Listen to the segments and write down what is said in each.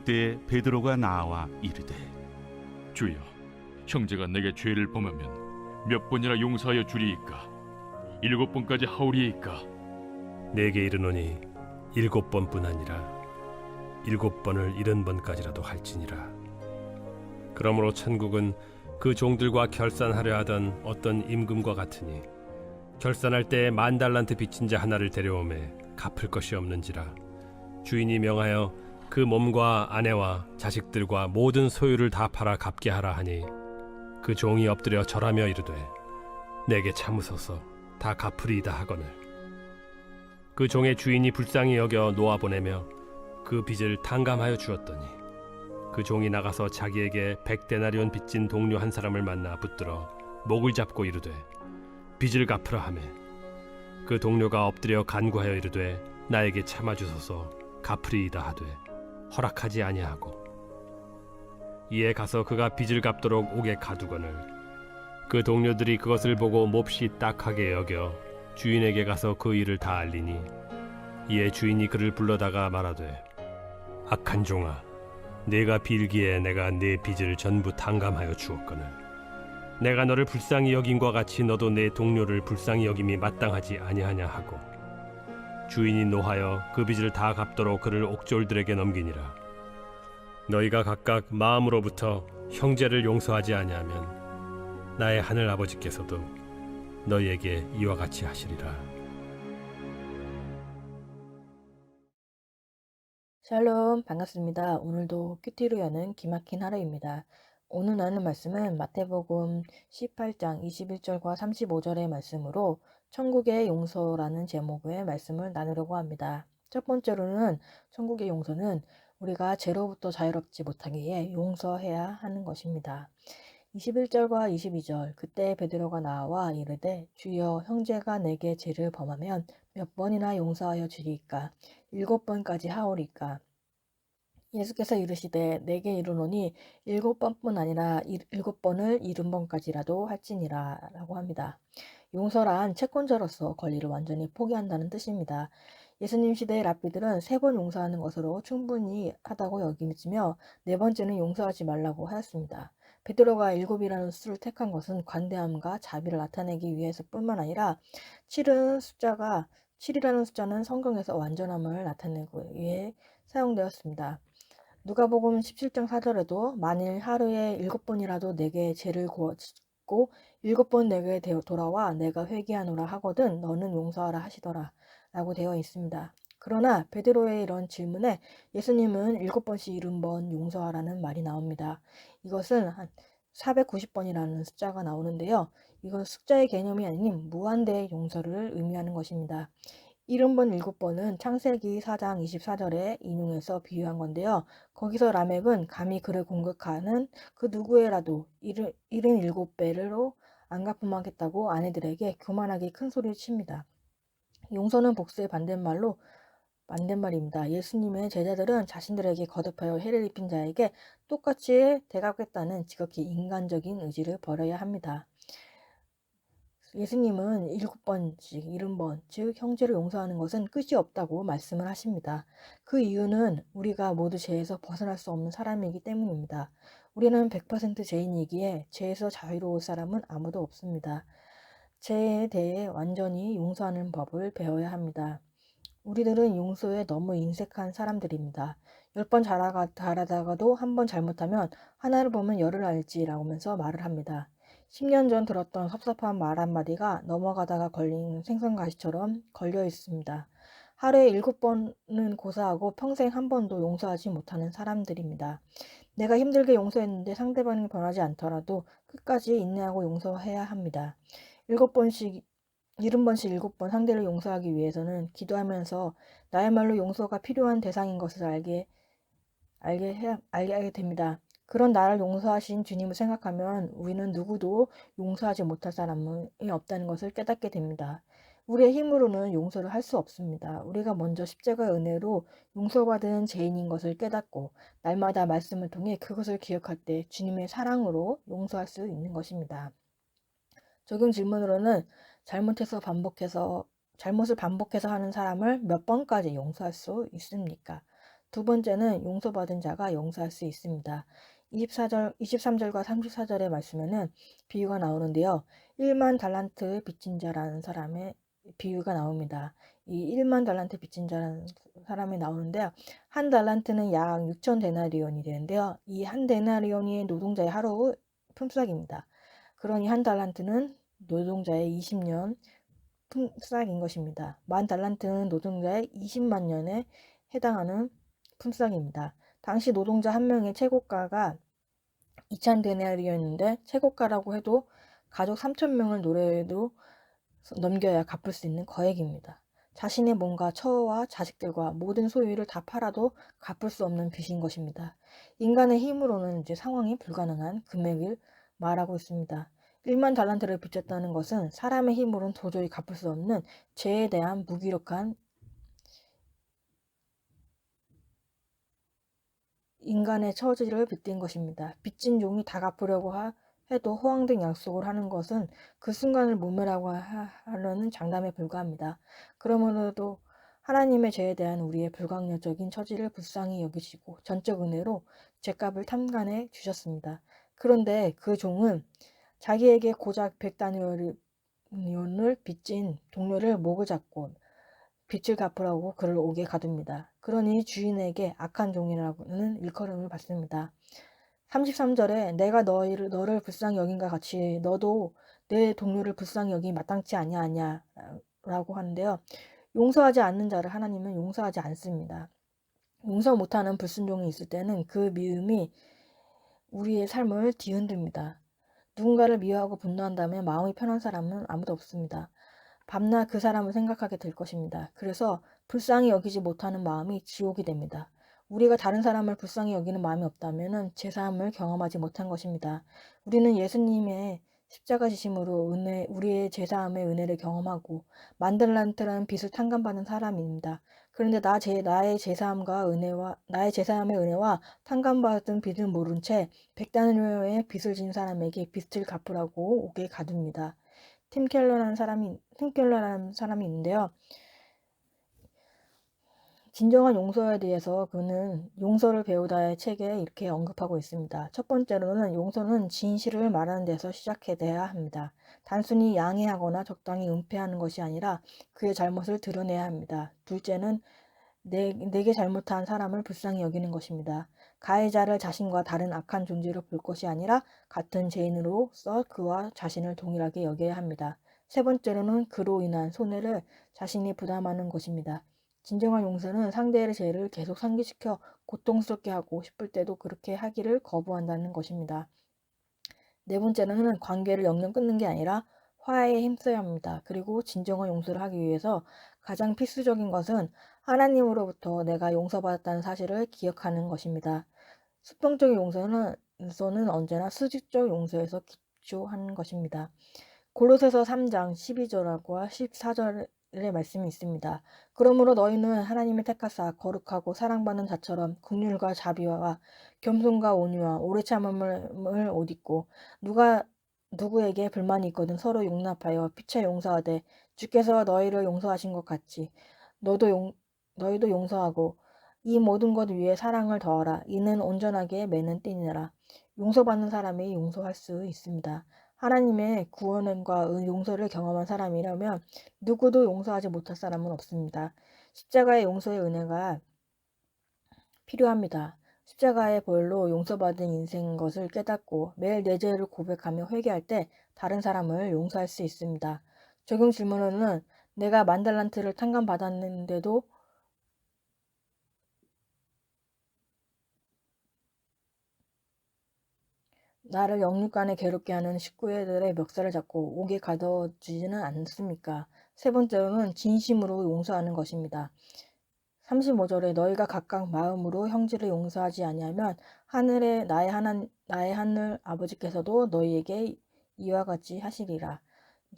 그때 베드로가 나와 이르되 주여, 형제가 내게 죄를 범하면 몇 번이나 용서하여 주리이까? 7번까지 하오리이까? 내게 이르노니 7번뿐 아니라 7번을 70번까지라도 할지니라. 그러므로 천국은 그 종들과 결산하려 하던 어떤 임금과 같으니 결산할 때에 10,000달란트 빚진 자 하나를 데려오매 갚을 것이 없는지라. 주인이 명하여 그 몸과 아내와 자식들과 모든 소유를 다 팔아 갚게 하라 하니 그 종이 엎드려 절하며 이르되 내게 참으소서, 다 갚으리이다 하거늘. 그 종의 주인이 불쌍히 여겨 놓아보내며 그 빚을 탕감하여 주었더니 그 종이 나가서 자기에게 100데나리온 빚진 동료 한 사람을 만나 붙들어 목을 잡고 이르되 빚을 갚으라 하매 그 동료가 엎드려 간구하여 이르되 나에게 참아주소서, 갚으리이다 하되 허락하지 아니하고 이에 가서 그가 빚을 갚도록 옥에 가두거늘 그 동료들이 그것을 보고 몹시 딱하게 여겨 주인에게 가서 그 일을 다 알리니 이에 주인이 그를 불러다가 말하되 악한 종아, 내가 빌기에 내가 네 빚을 전부 탕감하여 주었거늘 내가 너를 불쌍히 여김과 같이 너도 내 동료를 불쌍히 여김이 마땅하지 아니하냐 하고 주인이 노하여 그 빚을 다 갚도록 그를 옥졸들에게 넘기니라. 너희가 각각 마음으로부터 형제를 용서하지 아니하면 나의 하늘 아버지께서도 너희에게 이와 같이 하시리라. 샬롬, 반갑습니다. 오늘도 큐티로 여는 기막힌 하루입니다. 오늘 나눈 말씀은 마태복음 18장 21절과 35절의 말씀으로 천국의 용서라는 제목의 말씀을 나누려고 합니다. 첫 번째로는 천국의 용서는 우리가 죄로부터 자유롭지 못하기에 용서해야 하는 것입니다. 21절과 22절, 그때 베드로가 나와 이르되 주여, 형제가 내게 죄를 범하면 몇 번이나 용서하여 주리이까? 7번까지 하오리까? 예수께서 이르시되 내게 이르노니 7번뿐 아니라 7번을 70번까지라도 할지니라 라고 합니다. 용서란 채권자로서 권리를 완전히 포기한다는 뜻입니다. 예수님 시대의 랍비들은 3번 용서하는 것으로 충분히 하다고 여기며 4번째는 용서하지 말라고 하였습니다. 베드로가 7이라는 수를 택한 것은 관대함과 자비를 나타내기 위해서뿐만 아니라 7이라는 숫자는 성경에서 완전함을 나타내기 위해 사용되었습니다. 누가복음 17장 4절에도 만일 하루에 7번이라도 내게 죄를 짓고 7번 내게 돌아와 내가 회개하노라 하거든 너는 용서하라 하시더라 라고 되어 있습니다. 그러나 베드로의 이런 질문에 예수님은 7번씩 70번 용서하라는 말이 나옵니다. 이것은 한 490번이라는 숫자가 나오는데요. 이건 숫자의 개념이 아닌 무한대의 용서를 의미하는 것입니다. 70번 7번은 창세기 4장 24절에 인용해서 비유한 건데요. 거기서 라멕은 감히 그를 공격하는 그 누구에라도 77배로 안 갚음하겠다고 아내들에게 교만하게 큰 소리를 칩니다. 용서는 복수의 반대말입니다. 예수님의 제자들은 자신들에게 거듭하여 해를 입힌 자에게 똑같이 대갚겠다는 지극히 인간적인 의지를 버려야 합니다. 예수님은 7번씩 70번, 즉 형제를 용서하는 것은 끝이 없다고 말씀을 하십니다. 그 이유는 우리가 모두 죄에서 벗어날 수 없는 사람이기 때문입니다. 우리는 100% 죄인이기에 죄에서 자유로울 사람은 아무도 없습니다. 죄에 대해 완전히 용서하는 법을 배워야 합니다. 우리들은 용서에 너무 인색한 사람들입니다. 10번 잘하다가도 한 번 잘못하면 하나를 보면 열을 알지라고 하면서 말을 합니다. 10년 전 들었던 섭섭한 말 한마디가 넘어가다가 걸린 생선가시처럼 걸려 있습니다. 하루에 7번은 고사하고 평생 한 번도 용서하지 못하는 사람들입니다. 내가 힘들게 용서했는데 상대방이 변하지 않더라도 끝까지 인내하고 용서해야 합니다. 7번씩 70번씩 7번 상대를 용서하기 위해서는 기도하면서 나야말로 용서가 필요한 대상인 것을 알게 됩니다. 그런 나를 용서하신 주님을 생각하면 우리는 누구도 용서하지 못할 사람이 없다는 것을 깨닫게 됩니다. 우리의 힘으로는 용서를 할 수 없습니다. 우리가 먼저 십자가의 은혜로 용서받은 죄인인 것을 깨닫고 날마다 말씀을 통해 그것을 기억할 때 주님의 사랑으로 용서할 수 있는 것입니다. 적용 질문으로는 잘못을 반복해서 하는 사람을 몇 번까지 용서할 수 있습니까? 두 번째는 용서받은 자가 용서할 수 있습니다. 23절과 34절의 말씀에는 비유가 나오는데요. 1만 달란트 빚진 자라는 사람의 비유가 나옵니다. 이 1만 달란트 빚진 자라는 사람이 나오는데요. 한 달란트는 약 6천 데나리온이 되는데요. 이 한 데나리온이 노동자의 하루 품삯입니다. 그러니 한 달란트는 노동자의 20년 품삯인 것입니다. 만 달란트는 노동자의 20만 년에 해당하는 품삯입니다. 당시 노동자 한 명의 최고가가 2천 데나리온인데 최고가라고 해도 가족 3,000명을 노래도 넘겨야 갚을 수 있는 거액입니다. 자신의 몸과 처와 자식들과 모든 소유를 다 팔아도 갚을 수 없는 빚인 것입니다. 인간의 힘으로는 이제 상황이 불가능한 금액을 말하고 있습니다. 1만 달란트를 빚졌다는 것은 사람의 힘으로는 도저히 갚을 수 없는 죄에 대한 무기력한 인간의 처지를 빗댄 것입니다. 빚진 종이 다 갚으려고 해도 허황된 약속을 하는 것은 그 순간을 모면하고 하려는 장담에 불과합니다. 그러므로도 하나님의 죄에 대한 우리의 불강력적인 처지를 불쌍히 여기시고 전적 은혜로 죄값을 탕감해 주셨습니다. 그런데 그 종은 자기에게 고작 100다니엘을 빚진 동료를 목을 잡고 빚을 갚으라고 그를 옥에 가둡니다. 그러니 주인에게 악한 종이라는 일컬음을 받습니다. 33절에 내가 너를 불쌍히 여긴과 같이 너도 내 동료를 불쌍히 여기 마땅치 아니하냐 라고 하는데요. 용서하지 않는 자를 하나님은 용서하지 않습니다. 용서 못하는 불순종이 있을 때는 그 미움이 우리의 삶을 뒤흔듭니다. 누군가를 미워하고 분노한다면 마음이 편한 사람은 아무도 없습니다. 밤낮 그 사람을 생각하게 될 것입니다. 그래서 불쌍히 여기지 못하는 마음이 지옥이 됩니다. 우리가 다른 사람을 불쌍히 여기는 마음이 없다면 제사함을 경험하지 못한 것입니다. 우리는 예수님의 십자가 지심으로 우리의 제사함의 은혜를 경험하고 만달란트라는 빚을 탕감받은 사람입니다. 그런데 나의 제사함의 은혜와 탕감받은 빚을 모른 채 100다니엘의 빚을 진 사람에게 빚을 갚으라고 옥에 가둡니다. 팀 켈러라는 사람이 있는데요. 진정한 용서에 대해서 그는 용서를 배우다의 책에 이렇게 언급하고 있습니다. 첫 번째로는 용서는 진실을 말하는 데서 시작해야 합니다. 단순히 양해하거나 적당히 은폐하는 것이 아니라 그의 잘못을 드러내야 합니다. 둘째는 내게 잘못한 사람을 불쌍히 여기는 것입니다. 가해자를 자신과 다른 악한 존재로 볼 것이 아니라 같은 죄인으로서 그와 자신을 동일하게 여겨야 합니다. 세 번째로는 그로 인한 손해를 자신이 부담하는 것입니다. 진정한 용서는 상대의 죄를 계속 상기시켜 고통스럽게 하고 싶을 때도 그렇게 하기를 거부한다는 것입니다. 네 번째로는 관계를 영영 끊는 게 아니라 화해에 힘써야 합니다. 그리고 진정한 용서를 하기 위해서 가장 필수적인 것은 하나님으로부터 내가 용서받았다는 사실을 기억하는 것입니다. 수평적인 용서는 언제나 수직적 용서에서 기초한 것입니다. 골로새서 3장 12절과 14절의 말씀이 있습니다. 그러므로 너희는 하나님의 택하사 거룩하고 사랑받는 자처럼 긍휼과 자비와 겸손과 온유와 오래 참음을 옷 입고 누구에게 불만이 있거든 서로 용납하여 피차 용서하되 주께서 너희를 용서하신 것 같이 너희도 용서하고 이 모든 것 위에 사랑을 더하라. 이는 온전하게 매는 띠니라. 용서받는 사람이 용서할 수 있습니다. 하나님의 구원과 용서를 경험한 사람이라면 누구도 용서하지 못할 사람은 없습니다. 십자가의 용서의 은혜가 필요합니다. 십자가의 보혈로 용서받은 인생인 것을 깨닫고 매일 내 죄를 고백하며 회개할 때 다른 사람을 용서할 수 있습니다. 적용 질문으로는 내가 만달란트를 탕감받았는데도 나를 영육간에 괴롭게 하는 식구들의 멱살을 잡고 옥에 가둬주지는 않습니까? 세 번째로는 진심으로 용서하는 것입니다. 35절에 너희가 각각 마음으로 형제를 용서하지 아니하면 나의 하늘 아버지께서도 너희에게 이와 같이 하시리라.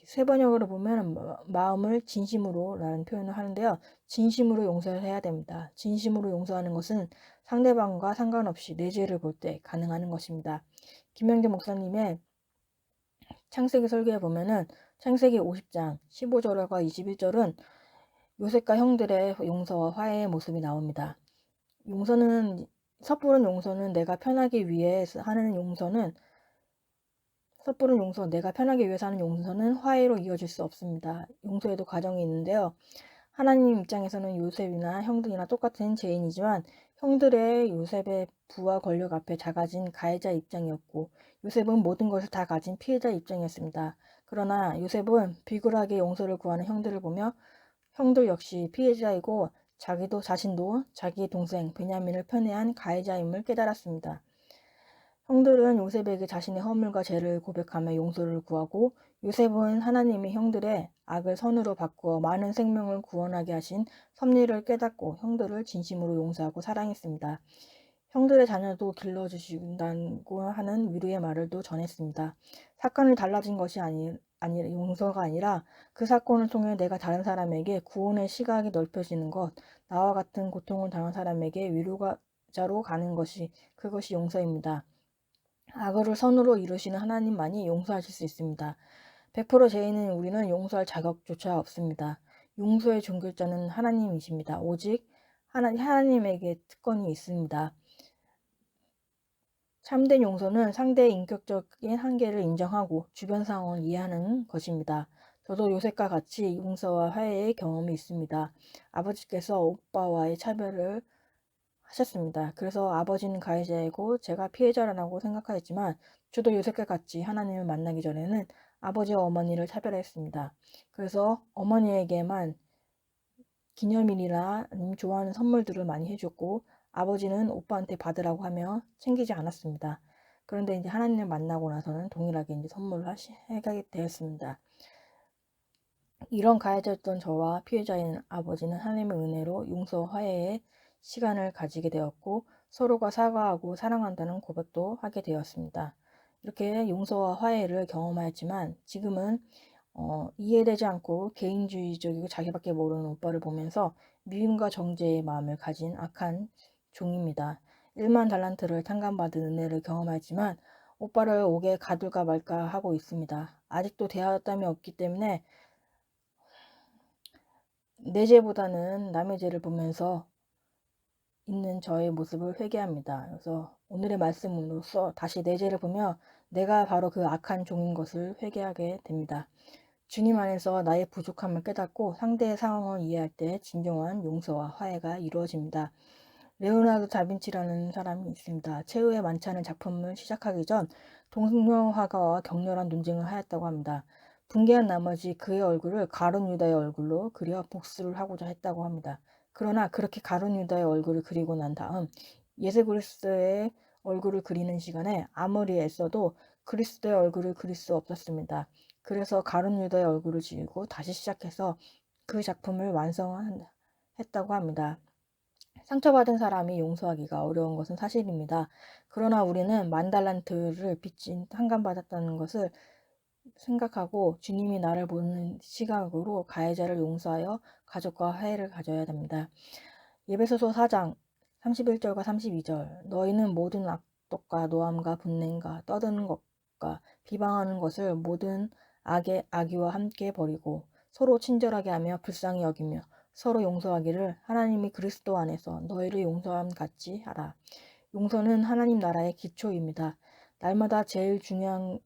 세 번역으로 보면 마음을 진심으로라는 표현을 하는데요. 진심으로 용서를 해야 됩니다. 진심으로 용서하는 것은 상대방과 상관없이 내 죄를 볼 때 가능한 것입니다. 김영재 목사님의 창세기 설교에 보면은 창세기 50장 15절과 21절은 요셉과 형들의 용서와 화해의 모습이 나옵니다. 섣부른 용서는 내가 편하기 위해 하는 용서는 섣부른 용서, 내가 편하기 위해서 하는 용서는 화해로 이어질 수 없습니다. 용서에도 과정이 있는데요. 하나님 입장에서는 요셉이나 형들이나 똑같은 죄인이지만 형들의 요셉의 부와 권력 앞에 작아진 가해자 입장이었고 요셉은 모든 것을 다 가진 피해자 입장이었습니다. 그러나 요셉은 비굴하게 용서를 구하는 형들을 보며 형들 역시 피해자이고 자신도 자기의 동생 베냐민을 편애한 가해자임을 깨달았습니다. 형들은 요셉에게 자신의 허물과 죄를 고백하며 용서를 구하고 요셉은 하나님이 형들의 악을 선으로 바꾸어 많은 생명을 구원하게 하신 섭리를 깨닫고 형들을 진심으로 용서하고 사랑했습니다. 형들의 자녀도 길러주신다고 하는 위로의 말을 또 전했습니다. 사건이 달라진 것이 용서가 아니라 그 사건을 통해 내가 다른 사람에게 구원의 시각이 넓혀지는 것, 나와 같은 고통을 당한 사람에게 위로자로 가는 것이 그것이 용서입니다. 악을 선으로 이루시는 하나님만이 용서하실 수 있습니다. 100% 죄인인 우리는 용서할 자격조차 없습니다. 용서의 종결자는 하나님이십니다. 오직 하나님에게 특권이 있습니다. 참된 용서는 상대의 인격적인 한계를 인정하고 주변 상황을 이해하는 것입니다. 저도 요셉과 같이 용서와 화해의 경험이 있습니다. 아버지께서 오빠와의 차별을 하셨습니다. 그래서 아버지는 가해자이고 제가 피해자라고 생각하였지만 저도 요셉과 같이 하나님을 만나기 전에는 아버지와 어머니를 차별했습니다. 그래서 어머니에게만 기념일이나 아니면 좋아하는 선물들을 많이 해줬고 아버지는 오빠한테 받으라고 하며 챙기지 않았습니다. 그런데 이제 하나님을 만나고 나서는 동일하게 이제 선물을 해가게 되었습니다. 이런 가해자였던 저와 피해자인 아버지는 하나님의 은혜로 용서 화해의 시간을 가지게 되었고 서로가 사과하고 사랑한다는 고백도 하게 되었습니다. 이렇게 용서와 화해를 경험하였지만 지금은 이해되지 않고 개인주의적이고 자기밖에 모르는 오빠를 보면서 미움과 정죄의 마음을 가진 악한 종입니다. 1만 달란트를 탕감받은 은혜를 경험하였지만 오빠를 옥에 가둘까 말까 하고 있습니다. 아직도 대화담이 없기 때문에 내 죄보다는 남의 죄를 보면서 있는 저의 모습을 회개합니다. 그래서 오늘의 말씀으로써 다시 내 죄를 보며 내가 바로 그 악한 종인 것을 회개하게 됩니다. 주님 안에서 나의 부족함을 깨닫고 상대의 상황을 이해할 때 진정한 용서와 화해가 이루어집니다. 레오나르도 다빈치라는 사람이 있습니다. 최후의 만찬을 작품을 시작하기 전 동료 화가와 격렬한 논쟁을 하였다고 합니다. 붕괴한 나머지 그의 얼굴을 가룟 유다의 얼굴로 그려 복수를 하고자 했다고 합니다. 그러나 그렇게 가룟 유다의 얼굴을 그리고 난 다음 예수 그리스도의 얼굴을 그리는 시간에 아무리 애써도 그리스도의 얼굴을 그릴 수 없었습니다. 그래서 가룟 유다의 얼굴을 지우고 다시 시작해서 그 작품을 완성했다고 합니다. 상처받은 사람이 용서하기가 어려운 것은 사실입니다. 그러나 우리는 만 달란트를 빚진 탕감받았다는 것을 생각하고 주님이 나를 보는 시각으로 가해자를 용서하여 가족과 화해를 가져야 합니다. 예배소서 4장 31절과 32절 너희는 모든 악독과 노함과 분냄과 떠드는 것과 비방하는 것을 모든 악의와 함께 버리고 서로 친절하게 하며 불쌍히 여기며 서로 용서하기를 하나님이 그리스도 안에서 너희를 용서함 같이 하라. 용서는 하나님 나라의 기초입니다. 날마다 제일 중요한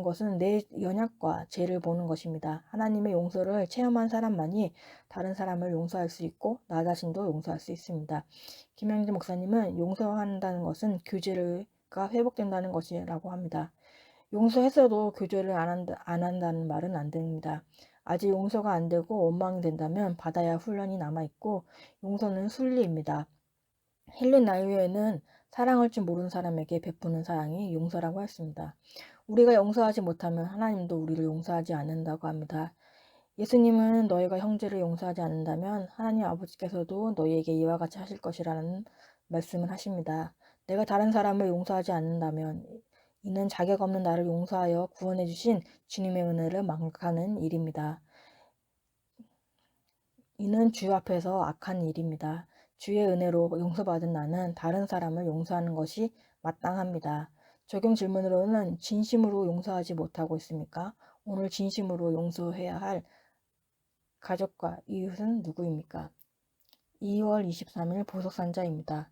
것은 내 연약과 죄를 보는 것입니다. 하나님의 용서를 체험한 사람만이 다른 사람을 용서할 수 있고 나 자신도 용서할 수 있습니다. 김영진 목사님은 용서한다는 것은 교제가 회복된다는 것이라고 합니다. 용서했어도 교제를 안 한다는 말은 안 됩니다. 아직 용서가 안 되고 원망이 된다면 받아야 훈련이 남아있고 용서는 순리입니다. 헬렌 나이웨는 사랑할 줄 모르는 사람에게 베푸는 사랑이 용서라고 했습니다. 우리가 용서하지 못하면 하나님도 우리를 용서하지 않는다고 합니다. 예수님은 너희가 형제를 용서하지 않는다면 하나님 아버지께서도 너희에게 이와 같이 하실 것이라는 말씀을 하십니다. 내가 다른 사람을 용서하지 않는다면 이는 자격 없는 나를 용서하여 구원해 주신 주님의 은혜를 망각하는 일입니다. 이는 주 앞에서 악한 일입니다. 주의 은혜로 용서받은 나는 다른 사람을 용서하는 것이 마땅합니다. 적용 질문으로는 진심으로 용서하지 못하고 있습니까? 오늘 진심으로 용서해야 할 가족과 이웃은 누구입니까? 2월 23일 보석산자입니다.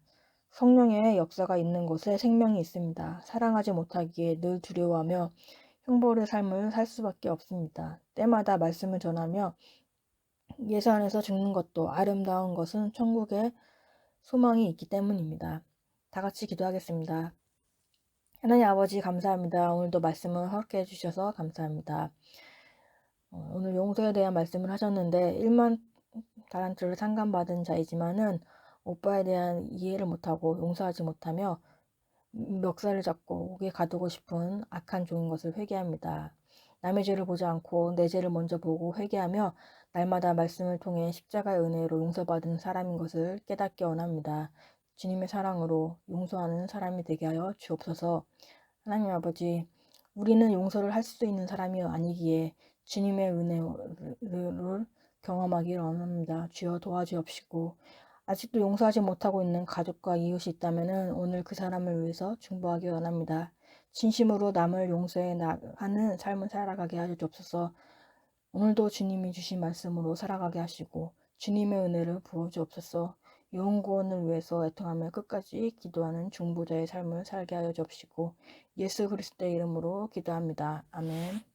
성령의 역사가 있는 곳에 생명이 있습니다. 사랑하지 못하기에 늘 두려워하며 형벌의 삶을 살 수밖에 없습니다. 때마다 말씀을 전하며 예수 안에서 죽는 것도 아름다운 것은 천국에 소망이 있기 때문입니다. 다 같이 기도하겠습니다. 하나님 아버지 감사합니다. 오늘도 말씀을 허락해 해주셔서 감사합니다. 오늘 용서에 대한 말씀을 하셨는데 1만 달란트를 상감받은 자이지만은 오빠에 대한 이해를 못하고 용서하지 못하며 멱살을 잡고 옥에 가두고 싶은 악한 종인 것을 회개합니다. 남의 죄를 보지 않고 내 죄를 먼저 보고 회개하며 날마다 말씀을 통해 십자가의 은혜로 용서받은 사람인 것을 깨닫기 원합니다. 주님의 사랑으로 용서하는 사람이 되게 하여 주옵소서. 하나님 아버지, 우리는 용서를 할 수 있는 사람이 아니기에 주님의 은혜를 경험하기를 원합니다. 주여 도와주옵시고 아직도 용서하지 못하고 있는 가족과 이웃이 있다면 오늘 그 사람을 위해서 중보하기 원합니다. 진심으로 남을 용서해 하는 삶을 살아가게 하여 주옵소서. 오늘도 주님이 주신 말씀으로 살아가게 하시고 주님의 은혜를 부어 주옵소서. 영혼 구원을 위해서 애통하며 끝까지 기도하는 중보자의 삶을 살게 하여 주옵시고 예수 그리스도의 이름으로 기도합니다. 아멘.